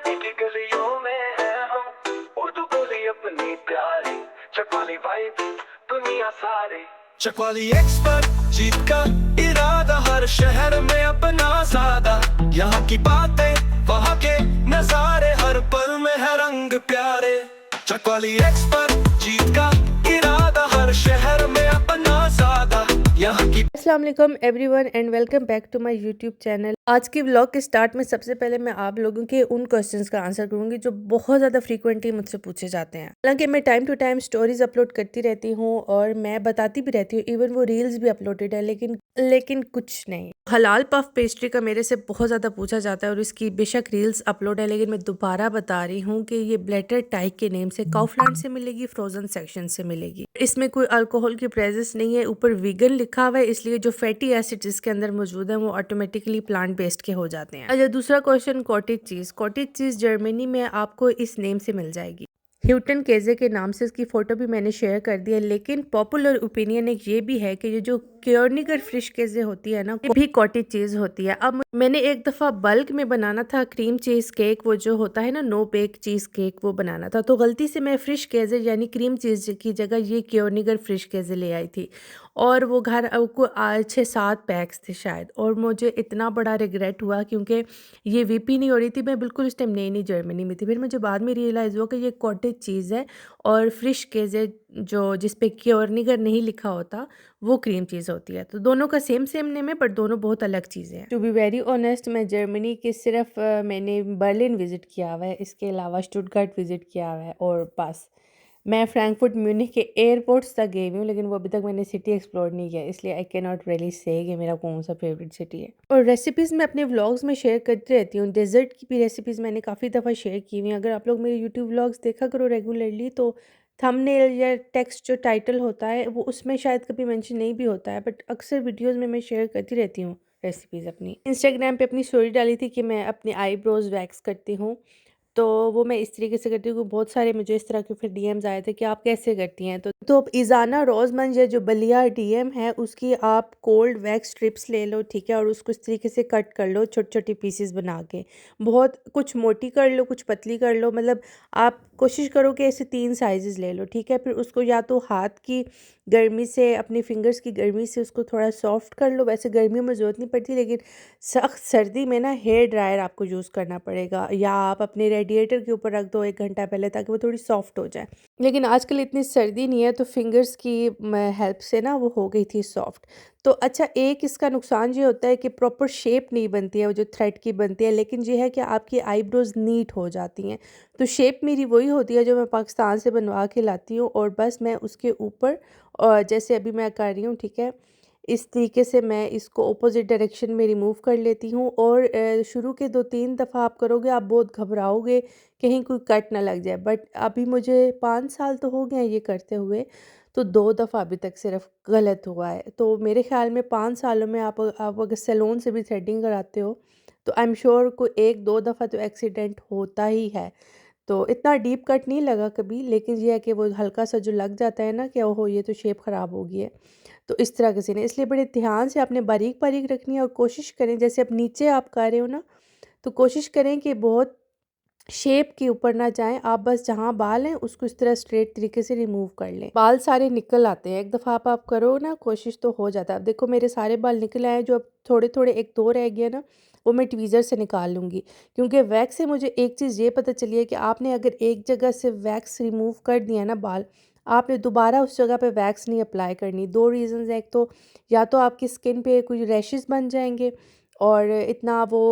की गलियों में है हम, उर्दू बोली अपनी प्यारी, चकवाली वाइब दुनिया सारी। चकवाली एक्सपर्ट, जीत का इरादा, हर शहर में अपना सादा। यहाँ की बातें, वहाँ के नजारे, हर पल में है रंग प्यारे। चकवाली एक्सपर्ट, जीत का इरादा, हर शहर में अपना सादा। यहाँ की अस्सलाम वालेकुम everyone and welcome back to my YouTube channel. आज की व्लॉग के स्टार्ट में सबसे पहले मैं आप लोगों के उन क्वेश्चंस का आंसर करूंगी जो बहुत ज़्यादा फ्रीक्वेंटली मुझसे पूछे जाते हैं। हालांकि मैं time to time stories upload करती रहती हूँ और मैं बताती भी रहती हूँ, इवन वो रील्स भी अपलोडेड है, लेकिन कुछ नहीं। हलाल पफ पेस्ट्री का मेरे से बहुत ज़्यादा पूछा जाता है और इसकी बेशक रील्स अपलोड है, लेकिन मैं दोबारा बता रही हूँ कि ये ब्लेटर टाइक के नेम से काउफलैंड से मिलेगी, फ्रोजन सेक्शन से मिलेगी। इसमें कोई अल्कोहल की प्रेजेंस नहीं है, ऊपर वीगन लिखा हुआ है, इसलिए जो फैटी एसिड इसके अंदर मौजूद है वो ऑटोमेटिकली प्लांट बेस्ड के हो जाते हैं। अच्छा, दूसरा क्वेश्चन, कॉटेज चीज जर्मनी में आपको इस नेम से मिल जाएगी, ह्यूटन केजे के नाम से। इसकी फोटो भी मैंने शेयर कर दी है, लेकिन पॉपुलर ओपिनियन एक ये भी है कि ये जो क्योर्निगर फ्रिश केजे होती है ना, वो भी कॉटेज चीज होती है। अब मैंने एक दफा बल्क में बनाना था क्रीम चीज केक, वो जो होता है ना नो बेक चीज केक, वो बनाना था, तो गलती से मैं फ्रिश केजे यानी क्रीम चीज की जगह ये क्योर्निगर फ्रिश केजे ले आई थी और वो घर को 6-7 पैक्स थे शायद, और मुझे इतना बड़ा रिग्रेट हुआ क्योंकि ये वीपी नहीं हो रही थी। मैं बिल्कुल उस टाइम नई नई जर्मनी में थी। फिर मुझे बाद में रियलाइज़ हुआ कि ये कॉटेज चीज़ है और फ्रिश केजे जो जिस पे क्योर्निगर नहीं लिखा होता वो क्रीम चीज़ होती है। तो दोनों का सेम सेम नेम है बट दोनों बहुत अलग चीज़ें हैं। टू बी वेरी ऑनेस्ट, मैं जर्मनी के सिर्फ मैंने बर्लिन विज़िट किया हुआ है, इसके अलावा स्टुटगार्ट विज़िट किया हुआ है और बस। मैं फ्रैंकफर्ट म्यूनिख के एयरपोर्ट्स तक गई हुई हूँ, लेकिन वो अभी तक मैंने सिटी एक्सप्लोर नहीं किया, इसलिए I can not really say कि मेरा कौन सा फेवरेट सिटी है। और रेसिपीज़ मैं अपने व्लॉग्स में शेयर करती रहती हूँ। डेजर्ट की भी रेसिपीज़ मैंने काफ़ी दफ़ा शेयर की हुई हैं। अगर आप लोग मेरे यूट्यूब व्लॉग्स देखा करो रेगुलरली, तो थंबनेल या टेक्स्ट जो टाइटल होता है वो उसमें शायद कभी मेंशन नहीं भी होता है, बट अक्सर वीडियोज़ में मैं शेयर करती रहती हूँ रेसिपीज़ अपनी। इंस्टाग्राम पे अपनी स्टोरी डाली थी कि मैं अपने आईब्रोज वैक्स करती हूँ, तो वो मैं इस तरीके से करती हूँ कि बहुत सारे मुझे इस तरह के फिर डीएम्स आए थे कि आप कैसे करती हैं। तो इज़ाना रोज़मंज जो बलिया डीएम है उसकी आप कोल्ड वैक्स स्ट्रिप्स ले लो, ठीक है, और उसको इस तरीके से कट कर लो छोटे छोटे पीसेस बना के। बहुत कुछ मोटी कर लो, कुछ पतली कर लो, मतलब आप कोशिश करो कि ऐसे 3 साइजेस ले लो, ठीक है। फिर उसको या तो हाथ की गर्मी से, अपनी फिंगर्स की गर्मी से उसको थोड़ा सॉफ्ट कर लो। वैसे गर्मियों में ज़रूरत नहीं पड़ती, लेकिन सख्त सर्दी में ना हेयर ड्रायर आपको यूज़ करना पड़ेगा, या आप अपने रेडिएटर के ऊपर रख दो 1 घंटा पहले ताकि वो थोड़ी सॉफ्ट हो जाए। लेकिन आजकल इतनी सर्दी नहीं है तो फिंगर्स की हेल्प से ना वो हो गई थी सॉफ्ट। तो अच्छा, एक इसका नुकसान ये होता है कि प्रॉपर शेप नहीं बनती है वो जो थ्रेड की बनती है, लेकिन ये है कि आपकी आईब्रोज नीट हो जाती हैं। तो शेप मेरी वही होती है जो मैं पाकिस्तान से बनवा के लाती हूँ, और बस मैं उसके ऊपर जैसे अभी मैं कर रही हूँ, ठीक है, इस तरीके से मैं इसको ऑपोजिट डायरेक्शन में रिमूव कर लेती हूँ। और शुरू के 2-3 दफ़ा आप करोगे, आप बहुत घबराओगे कहीं कोई कट ना लग जाए, बट अभी मुझे 5 साल तो हो गए हैं ये करते हुए, तो 2 दफ़ा अभी तक सिर्फ गलत हुआ है। तो मेरे ख़्याल में 5 सालों में आप अगर सैलून से भी थ्रेडिंग कराते हो तो आई एम श्योर कोई 1-2 दफ़ा तो एक्सीडेंट होता ही है। तो इतना डीप कट नहीं लगा कभी, लेकिन ये है कि वो हल्का सा जो लग जाता है ना कि ओहो ये तो शेप ख़राब हो गई है। तो इस तरह के सीने, इसलिए बड़े ध्यान से आपने बारीक बारीक रखनी है, और कोशिश करें जैसे अब नीचे आप कर रहे हो ना, तो कोशिश करें कि बहुत शेप के ऊपर ना जाएं। आप बस जहाँ बाल हैं उसको इस तरह स्ट्रेट तरीके से रिमूव कर लें। बाल सारे निकल आते हैं, एक दफ़ा आप करो ना, कोशिश तो हो जाता है। अब देखो मेरे सारे बाल निकल आए, जो अब थोड़े थोड़े 1-2 रह गए ना, वो मैं ट्वीज़र से निकाल लूँगी। क्योंकि वैक्स से मुझे एक चीज़ ये पता चली है कि आपने अगर एक जगह से वैक्स रिमूव कर दिया ना बाल, आपने दोबारा उस जगह पे वैक्स नहीं अप्लाई करनी। 2 रीज़न्स हैं, एक तो या तो आपकी स्किन पे कुछ रैशेस बन जाएंगे और इतना वो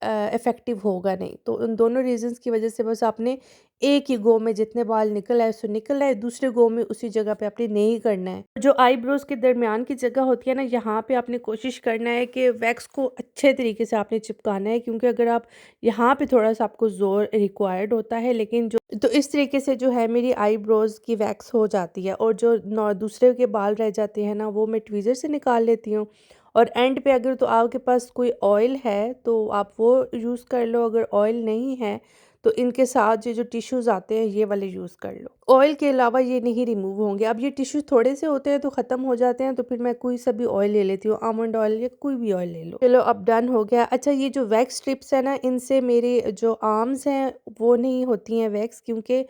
इफ़ेक्टिव होगा नहीं। तो उन दोनों रीज़न्स की वजह से बस आपने एक ही गो में जितने बाल निकल आए सो निकल आए, दूसरे गो में उसी जगह पे आपने नहीं करना है। जो आईब्रोज़ के दरमियान की जगह होती है ना, यहाँ पे आपने कोशिश करना है कि वैक्स को अच्छे तरीके से आपने चिपकाना है, क्योंकि अगर आप यहाँ पे थोड़ा-सा आपको ज़ोर रिक्वायर्ड होता है, लेकिन जो तो इस तरीके से जो है मेरी आईब्रोज़ की वैक्स हो जाती है, और जो नौ दूसरे के बाल रह जाते हैं ना, वो मैं ट्वीज़र से निकाल लेती हूँ। और एंड पे अगर तो आपके पास कोई ऑयल है तो आप वो यूज़ कर लो, अगर ऑयल नहीं है तो इनके साथ ये जो टिश्यूज़ आते हैं ये वाले यूज़ कर लो। ऑयल के अलावा ये नहीं रिमूव होंगे। अब ये टिश्यू थोड़े से होते हैं तो ख़त्म हो जाते हैं, तो फिर मैं कोई सा भी ऑयल ले लेती हूँ, आमंड ऑयल या कोई भी ऑयल ले लो। चलो अब डन हो गया। अच्छा, ये जो वैक्स स्ट्रिप्स है ना, इनसे मेरे जो आर्म्स हैं वो नहीं होती हैं वैक्स, क्योंकि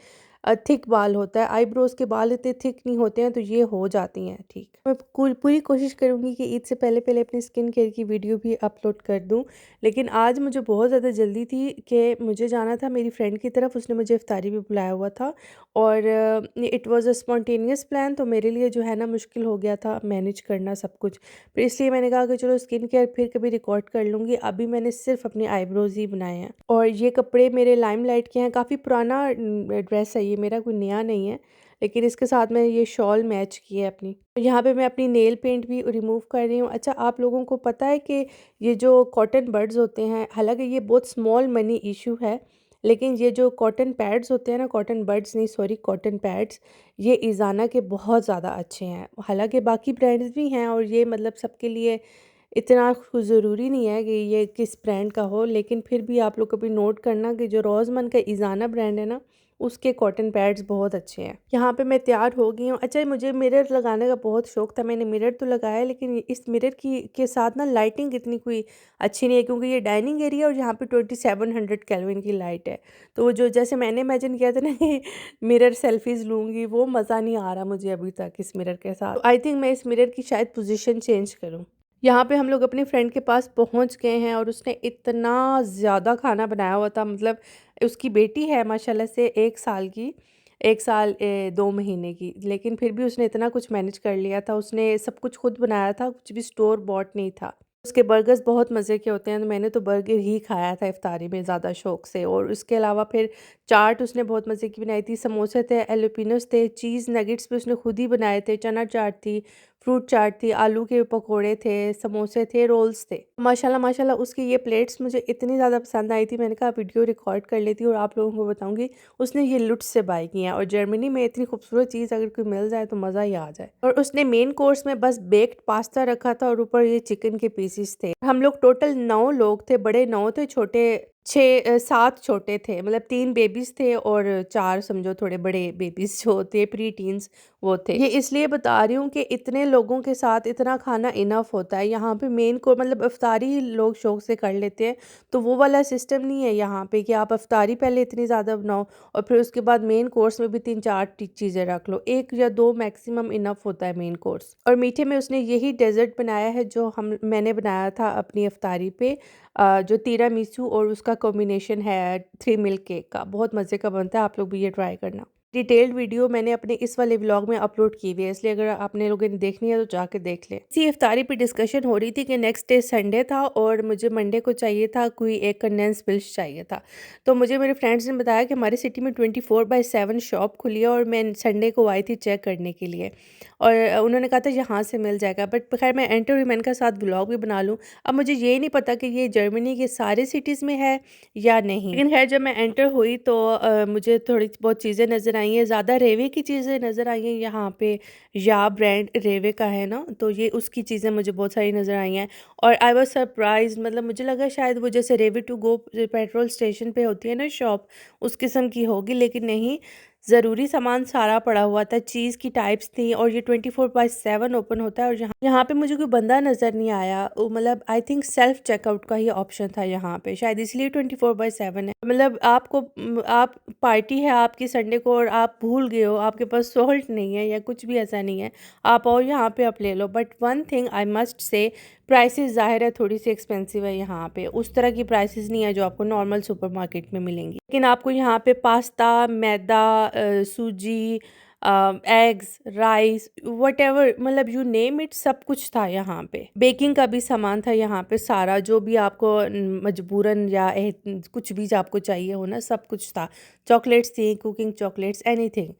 थिक बाल होता है। आईब्रोज के बाल इतने थिक नहीं होते हैं तो ये हो जाती हैं ठीक। मैं पूरी कोशिश करूँगी कि ईद से पहले पहले अपनी स्किन केयर की वीडियो भी अपलोड कर दूँ, लेकिन आज मुझे बहुत ज़्यादा जल्दी थी कि मुझे जाना था मेरी फ्रेंड की तरफ। उसने मुझे इफ्तारी भी बुलाया हुआ था और it was a spontaneous plan, तो मेरे लिए जो है ना मुश्किल हो गया था मैनेज करना सब कुछ। फिर इसलिए मैंने कहा कि चलो स्किन केयर फिर कभी रिकॉर्ड कर लूँगी, अभी मैंने सिर्फ अपने आईब्रोज ही बनाए हैं। और ये कपड़े मेरे लाइमलाइट के हैं, काफ़ी पुराना ड्रेस है ये मेरा, कोई नया नहीं है, लेकिन इसके साथ मैंने ये शॉल मैच की है अपनी। यहाँ पे मैं अपनी नेल पेंट भी रिमूव कर रही हूँ। अच्छा, आप लोगों को पता है कि ये जो कॉटन बड्स होते हैं, हालांकि ये बहुत स्मॉल मनी इशू है, लेकिन ये जो कॉटन पैड्स होते हैं ना, कॉटन बड्स नहीं सॉरी कॉटन पैड्स, ये इज़ाना के बहुत ज़्यादा अच्छे हैं। हालांकि बाकी ब्रांड्स भी हैं और ये मतलब सबके लिए इतना ज़रूरी नहीं है कि ये किस ब्रांड का हो, लेकिन फिर भी आप लोग कभी नोट करना कि जो रोज़मन का इज़ाना ब्रांड है ना, उसके कॉटन पैड्स बहुत अच्छे हैं। यहाँ पे मैं तैयार हो गई हूँ। अच्छा, मुझे मिरर लगाने का बहुत शौक था, मैंने मिरर तो लगाया, लेकिन इस मिरर की के साथ ना लाइटिंग इतनी कोई अच्छी नहीं है, क्योंकि ये डाइनिंग एरिया और यहाँ पे 2700 केल्विन की लाइट है। तो वो जो जैसे मैंने इमेजिन किया था ना कि मिरर सेल्फीज लूँगी, वो मज़ा नहीं आ रहा मुझे अभी तक इस मिरर के साथ। आई थिंक मैं इस मिरर की शायद पोजिशन चेंज करूँ। यहाँ पे हम लोग अपनी फ्रेंड के पास पहुँच गए हैं और उसने इतना ज़्यादा खाना बनाया हुआ था, मतलब उसकी बेटी है माशाल्लाह से 1 साल की, 1 साल 2 महीने की, लेकिन फिर भी उसने इतना कुछ मैनेज कर लिया था। उसने सब कुछ खुद बनाया था, कुछ भी स्टोर बॉट नहीं था। उसके बर्गर्स बहुत मज़े के होते हैं, तो मैंने तो बर्गर ही खाया था इफ्तारी में ज़्यादा शौक से। और उसके अलावा फिर चाट उसने बहुत मज़े की बनाई थी, समोसे थे, एलोपिनोस थे, चीज़ नगेट्स भी उसने खुद ही बनाए थे, चना चाट थी, फ्रूट चाट थी, आलू के पकोड़े थे, समोसे थे, रोल्स थे। माशाल्लाह माशाल्लाह उसकी ये प्लेट्स मुझे इतनी ज़्यादा पसंद आई थी, मैंने कहा वीडियो रिकॉर्ड कर लेती हूँ और आप लोगों को बताऊँगी। उसने ये लुट से बाय की हैं, और जर्मनी में इतनी खूबसूरत चीज़ अगर कोई मिल जाए तो मज़ा ही आ जाए। और उसने मेन कोर्स में बस बेक्ड पास्ता रखा था और ऊपर ये चिकन के पीसेस थे। हम लोग टोटल 9 लोग थे, बड़े 9 थे, छोटे 7 छोटे थे, मतलब 3 बेबीज़ थे और 4 समझो थोड़े बड़े बेबीज़ जो होते हैं प्री टीन्स, वो थे। ये इसलिए बता रही हूँ कि इतने लोगों के साथ इतना खाना इनफ होता है। यहाँ पे मेन को मतलब इफ्तारी ही लोग शौक से कर लेते हैं, तो वो वाला सिस्टम नहीं है यहाँ पे कि आप इफ्तारी पहले इतनी ज़्यादा बनाओ और फिर उसके बाद मेन कोर्स में भी 3-4 चीज़ें रख लो। 1 या 2 मैक्सिमम इनफ होता है मेन कोर्स। और मीठे में उसने यही डेज़र्ट बनाया है जो मैंने बनाया था अपनी इफ्तारी पे, जो तिरामिसू और उसका कॉम्बिनेशन है 3 मिल्क केक का, बहुत मज़े का बनता है, आप लोग भी ये ट्राई करना। डिटेल्ड वीडियो मैंने अपने इस वाले व्लॉग में अपलोड की हुई है, इसलिए अगर आपने लोगों ने देखनी है तो जाके देख लें। इसी इफ्तारी पे डिस्कशन हो रही थी कि नेक्स्ट डे संडे था और मुझे मंडे को चाहिए था कोई एक कंडेंस मिल्क चाहिए था। तो मुझे मेरे फ्रेंड्स ने बताया कि हमारी सिटी में 24/7 शॉप खुली है और मैं संडे को आई थी चेक करने के लिए, और उन्होंने कहा था यहाँ से मिल जाएगा। बट खैर मैं एंटर हुई, मैंने कहा साथ व्लॉग भी बना लूँ। अब मुझे ये नहीं पता कि ये जर्मनी के सारे सिटीज़ में है या नहीं, लेकिन खैर जब मैं एंटर हुई तो मुझे थोड़ी बहुत चीज़ें नज़र आई हैं, ज़्यादा रेवे की चीज़ें नज़र आई हैं यहाँ पे। या ब्रांड रेवे का है ना, तो ये उसकी चीज़ें मुझे बहुत सारी नज़र आई हैं। और आई वाज सरप्राइज्ड, मतलब मुझे लगा शायद वो जैसे रेवे टू गो पेट्रोल स्टेशन पे होती है ना शॉप, उस किस्म की होगी, लेकिन नहीं, ज़रूरी सामान सारा पड़ा हुआ था, चीज़ की टाइप्स थी और ये 24/7 ओपन होता है। और यहाँ यहाँ पे मुझे कोई बंदा नज़र नहीं आया, मतलब आई थिंक सेल्फ चेकआउट का ही ऑप्शन था यहाँ पे, शायद इसलिए 24/7 है। मतलब आपको आप पार्टी है आपकी संडे को और आप भूल गए हो, आपके पास सॉल्ट नहीं है या कुछ भी ऐसा नहीं है, आप आओ यहाँ पे आप ले लो। But one thing I must say, prices ज़ाहिर है थोड़ी सी एक्सपेंसिव है यहाँ पे, उस तरह की प्राइसेस नहीं है जो आपको नॉर्मल सुपरमार्केट में मिलेंगी। लेकिन आपको यहाँ पे पास्ता, मैदा, सूजी, एग्स, राइस, वटेवर, मतलब यू नेम इट, सब कुछ था यहाँ पे। बेकिंग का भी सामान था यहाँ पे सारा, जो भी आपको मजबूरन या कुछ भी आपको चाहिए हो ना, सब कुछ था। चॉकलेट्स थी, कुकिंग चॉकलेट्स, एनीथिंग।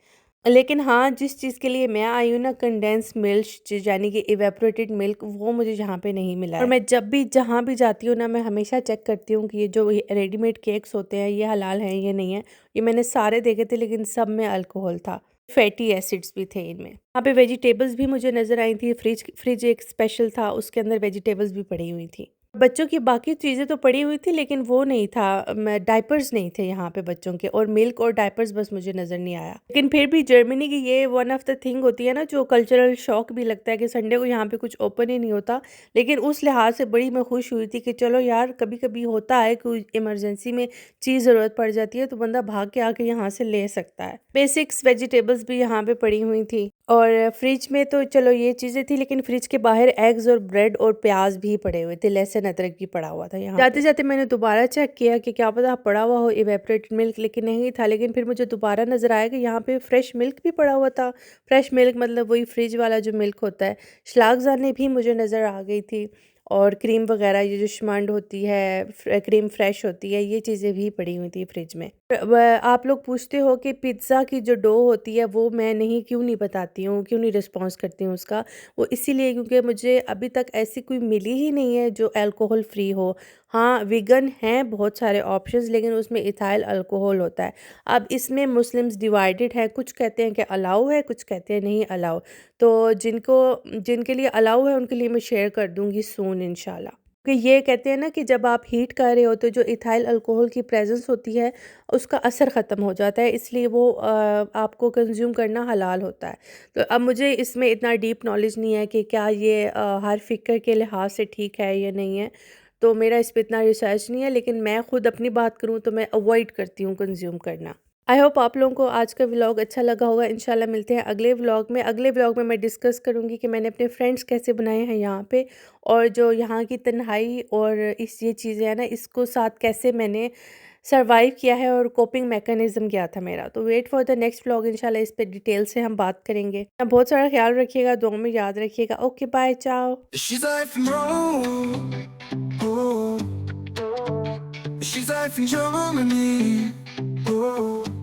लेकिन हाँ, जिस चीज़ के लिए मैं आई हूँ ना, कंडेंस मिल्क यानी कि इवेपोरेटेड मिल्क, वो मुझे यहाँ पे नहीं मिला है। और मैं जब भी जहाँ भी जाती हूँ ना, मैं हमेशा चेक करती हूँ कि ये जो रेडीमेड केक्स होते हैं ये हलाल हैं ये नहीं है। ये मैंने सारे देखे थे लेकिन सब में अल्कोहल था। फैटी एसिड्स भी थे इनमें। यहाँ पे वेजिटेबल्स भी मुझे नज़र आई थी, फ्रिज एक स्पेशल था, उसके अंदर वेजिटेबल्स भी पड़ी हुई थी। बच्चों की बाकी चीज़ें तो पड़ी हुई थी, लेकिन वो नहीं था, डायपर्स नहीं थे यहाँ पे बच्चों के, और मिल्क और डायपर्स बस मुझे नज़र नहीं आया। लेकिन फिर भी जर्मनी की ये वन ऑफ द थिंग होती है ना, जो कल्चरल शॉक भी लगता है कि संडे को यहाँ पे कुछ ओपन ही नहीं होता। लेकिन उस लिहाज से बड़ी मैं खुश हुई थी कि चलो यार, कभी कभी होता है कोई इमरजेंसी में चीज़ ज़रूरत पड़ जाती है तो बंदा भाग के आके यहाँ से ले सकता है। बेसिक्स वेजिटेबल्स भी यहाँ पे पड़ी हुई थी, और फ्रिज में तो चलो ये चीज़ें थी, लेकिन फ्रिज के बाहर एग्स और ब्रेड और प्याज भी पड़े हुए थे, लहसुन अदरक भी पड़ा हुआ था यहाँ पे। जाते जाते मैंने दोबारा चेक किया कि क्या पता पड़ा हुआ हो इवेपोरेटेड मिल्क, लेकिन नहीं था। लेकिन फिर मुझे दोबारा नज़र आया कि यहाँ पे फ्रेश मिल्क भी पड़ा हुआ था। फ्रेश मिल्क मतलब वही फ्रिज वाला जो मिल्क होता है। शलागज़ाने भी मुझे नज़र आ गई थी, और क्रीम वगैरह, ये जो शमंड होती है, क्रीम फ्रेश होती है, ये चीज़ें भी पड़ी हुई थी फ्रिज में। आप लोग पूछते हो कि पिज़्ज़ा की जो डो होती है वो मैं क्यों नहीं बताती हूँ, क्यों नहीं रिस्पॉन्स करती हूँ उसका। वो इसीलिए क्योंकि मुझे अभी तक ऐसी कोई मिली ही नहीं है जो अल्कोहल फ्री हो। हाँ, वीगन हैं बहुत सारे ऑप्शंस, लेकिन उसमें इथाइल अल्कोहल होता है। अब इसमें मुस्लिम्स डिवाइडेड है, कुछ कहते हैं कि अलाउ है, कुछ कहते हैं नहीं अलाउ। तो जिनके लिए अलाउ है उनके लिए मैं शेयर कर दूँगी सून इंशाल्लाह। कि ये कहते हैं ना कि जब आप हीट कर रहे हो तो जो इथाइल अल्कोहल की प्रेजेंस होती है उसका असर ख़त्म हो जाता है, इसलिए वो आपको कंज्यूम करना हलाल होता है। तो अब मुझे इसमें इतना डीप नॉलेज नहीं है कि क्या ये हर फ़िक्र के लिहाज से ठीक है या नहीं है, तो मेरा इस पे इतना रिसर्च नहीं है। लेकिन मैं खुद अपनी बात करूँ तो मैं अवॉइड करती हूँ कंज्यूम करना। आई होप आप लोगों को आज का व्लॉग अच्छा लगा होगा। इंशाल्लाह मिलते हैं अगले व्लॉग में। अगले व्लॉग में मैं डिस्कस करूँगी कि मैंने अपने फ्रेंड्स कैसे बनाए हैं यहाँ पे, और जो यहाँ की तन्हाई और ये चीज़ें हैं ना, इसको साथ कैसे मैंने सर्वाइव किया है, और कोपिंग मैकेनिज्म क्या था मेरा। तो wait for the next vlog, इंशाल्लाह इस पे डिटेल से हम बात करेंगे। बहुत सारा ख्याल रखिएगा, दुआ में याद रखिएगा। ओके बाय, चाओ। She's like from Rome, oh. She's like from Germany, oh.